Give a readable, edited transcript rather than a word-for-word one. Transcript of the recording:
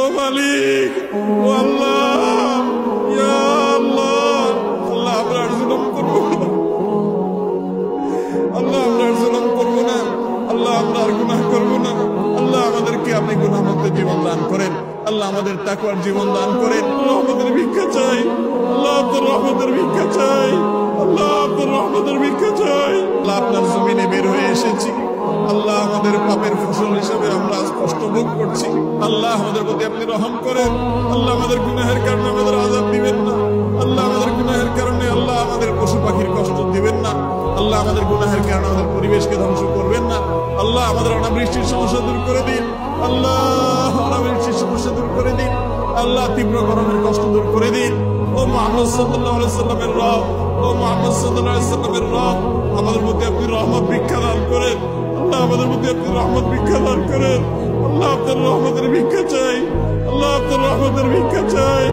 ও মালিক, ও আল্লাহ, ইয়া আল্লাহ, আল্লাহ আমরা আর জুলুম করবো না, আল্লাহ আমরা আর জুলুম করবো না, আল্লাহ আমরা আর গুনাহ করবো না। আল্লাহ আমাদেরকে আপনি গুনাহমুক্ত জীবন দান করেন, আল্লাহ আমাদের তাকওয়ার জীবন দান করেন। রহমতের ভিক্ষা চাই, আল্লাহ আপনার রহমতের ভিক্ষা চাই, আল্লাহ আপনার রহমতের ভিক্ষা চাই। আল্লাহ আপনার জমিনে বের হয়ে এসেছি, আল্লাহ আমাদের পাপের ফসল হিসেবে আমরা আজ কষ্ট ভোগ করছি। আল্লাহ আমাদের প্রতি আপনি রহম করেন, আল্লাহ আমাদের গুনাহের কারণে আমাদের আযাব দিবেন না, আল্লাহ আমাদের গুনাহের কারণে আল্লাহ আমাদের পশু পাখির কষ্ট দিবেন না, আল্লাহ আমাদের গুনাহের কারণে আমাদের পরিবেশকে ধ্বংস করবেন না। আল্লাহ আমাদের অনাবৃষ্টির সমস্যা দূর করে দিন, আল্লাহ অনাবৃষ্টির সমস্যা দূর করে দিন, আল্লাহ তীব্র গরমের কষ্ট দূর করে দিন। ও মুহাম্মদ সাল্লাল্লাহু আলাইহি সাল্লামের রব, ও মুহাম্মদ সাল্লাল্লাহু আলাইহি সাল্লামের রব, আমাদের প্রতি আপনি রহমত ভিক্ষা দান করেন, আল্লাহ আমাদের প্রতি আপনি রহমত ভিক্ষা দান করেন। আল্লাহ আপনার রহমতের ভিক্ষা চাই, আল্লাহ আপনার রহমতের ভিক্ষা চাই।